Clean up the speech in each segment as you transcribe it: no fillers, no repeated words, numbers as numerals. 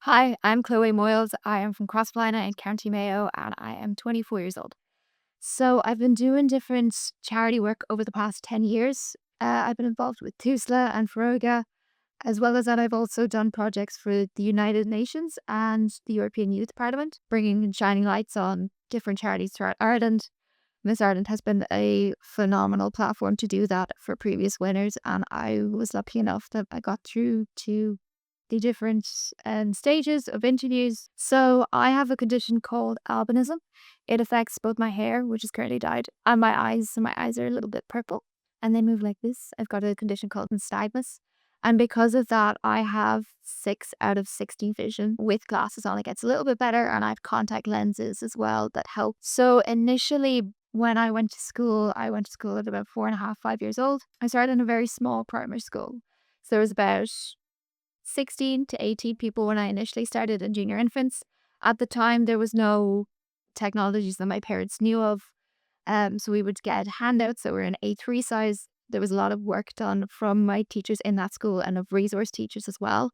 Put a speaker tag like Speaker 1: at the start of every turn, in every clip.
Speaker 1: Hi, I'm Chloe Moyles. I am from Crossblina in County Mayo and I am 24 years old. So I've been doing different charity work over the past 10 years. I've been involved with TUSLA and Feroga. As well as that, I've also done projects for the United Nations and the European Youth Parliament, bringing and shining lights on different charities throughout Ireland. Miss Ireland has been a phenomenal platform to do that for previous winners, and I was lucky enough that I got through to the different stages of interviews. So I have a condition called albinism. It affects both my hair, which is currently dyed, and my eyes. So my eyes are a little bit purple and they move like this. I've got a condition called nystagmus. And because of that, I have 6 out of 16 vision with glasses on. It gets a little bit better, and I have contact lenses as well that help. So initially, when I went to school at about 4.5, 5 years old. I started in a very small primary school. So there was about 16 to 18 people when I initially started in junior infants. At the time, there was no technologies that my parents knew of. So we would get handouts that were in A3 size. There was a lot of work done from my teachers in that school and of resource teachers as well,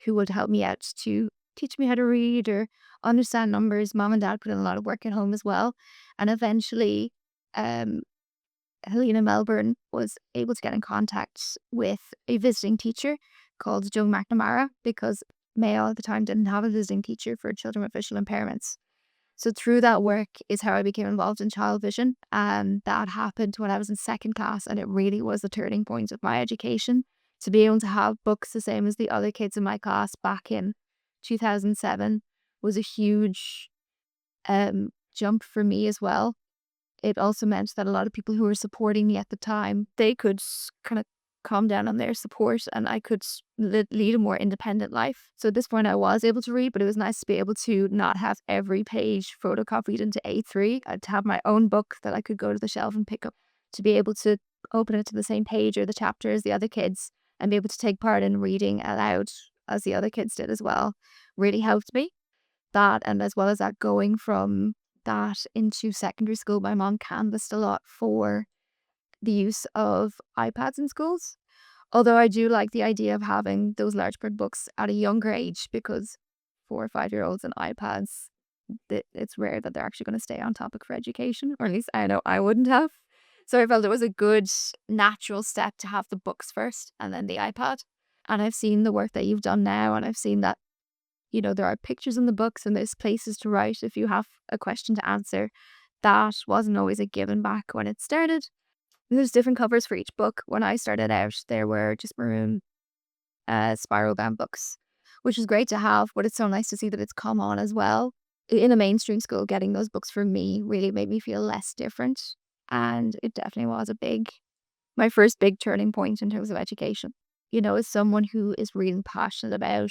Speaker 1: who would help me out to teach me how to read or understand numbers. Mom and dad put in a lot of work at home as well. And eventually, um, Helena Melbourne was able to get in contact with a visiting teacher called Joe McNamara because Mayo at the time didn't have a visiting teacher for children with visual impairments. So through that work is how I became involved in child vision. And that happened when I was in second class, and it really was the turning point of my education. To be able to have books the same as the other kids in my class back in 2007 was a huge jump for me as well. It also meant that a lot of people who were supporting me at the time, they could kind of calm down on their support, and I could lead a more independent life. So at this point I was able to read, but it was nice to be able to not have every page photocopied into A3. To have my own book that I could go to the shelf and pick up, to be able to open it to the same page or the chapter as the other kids and be able to take part in reading aloud as the other kids did as well really helped me. That, and as well as that, going from that into secondary school, my mom canvassed a lot for the use of iPads in schools. Although I do like the idea of having those large print books at a younger age, because 4 or 5 year olds and iPads, it's rare that they're actually going to stay on topic for education, or at least I know I wouldn't have. So I felt it was a good natural step to have the books first and then the iPad. And I've seen the work that you've done now, and I've seen that there are pictures in the books and there's places to write if you have a question to answer. That wasn't always a given back when it started. There's different covers for each book. When I started out, there were just maroon spiral bound books, which is great to have, but it's so nice to see that it's come on as well. In a mainstream school, getting those books for me really made me feel less different. And it definitely was my first big turning point in terms of education. As someone who is really passionate about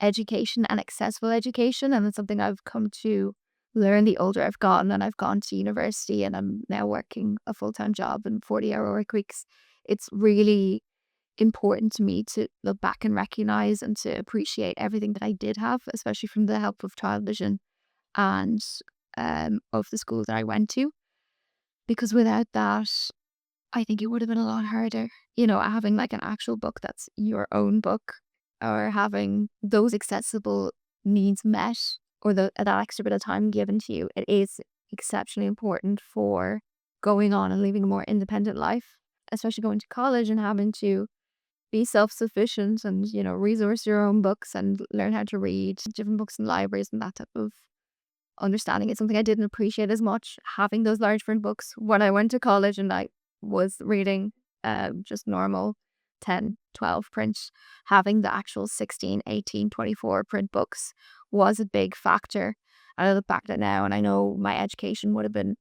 Speaker 1: education and accessible education. And it's something I've come to learn the older I've gotten, and I've gone to university and I'm now working a full-time job and 40-hour work weeks. It's really important to me to look back and recognize and to appreciate everything that I did have, especially from the help of Child Vision and of the school that I went to. Because without that, I think it would have been a lot harder. Having like an actual book that's your own book, or having those accessible needs met, or that extra bit of time given to you, it is exceptionally important for going on and living a more independent life, especially going to college and having to be self-sufficient and, resource your own books and learn how to read different books in libraries, and that type of understanding is something I didn't appreciate as much, having those large print books when I went to college and I was reading just normal 10, 12 print. Having the actual 16, 18, 24 print books was a big factor. And I look back at it now and I know my education would have been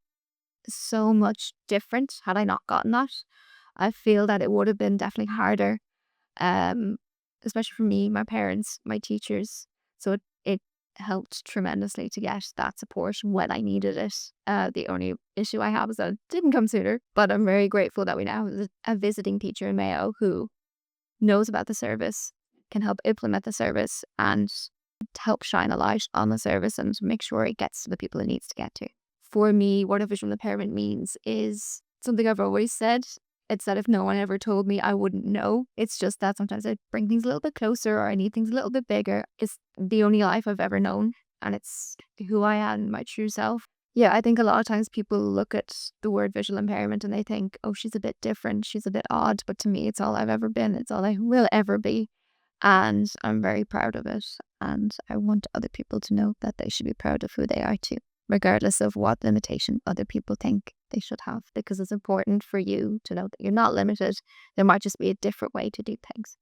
Speaker 1: so much different had I not gotten that. I feel that it would have been definitely harder, um, especially for me, my parents, my teachers. So it helped tremendously to get that support when I needed it. The only issue I have is that it didn't come sooner, but I'm very grateful that we now have a visiting teacher in Mayo who knows about the service, can help implement the service, and to help shine a light on the service and make sure it gets to the people it needs to get to. For me, what a visual impairment means is something I've always said. It's that if no one ever told me, I wouldn't know. It's just that sometimes I bring things a little bit closer or I need things a little bit bigger. It's the only life I've ever known, and it's who I am, my true self. Yeah, I think a lot of times people look at the word visual impairment and they think, oh, she's a bit different, she's a bit odd. But to me, it's all I've ever been, it's all I will ever be. And I'm very proud of it. And I want other people to know that they should be proud of who they are too, regardless of what limitation other people think they should have, because it's important for you to know that you're not limited. There might just be a different way to do things.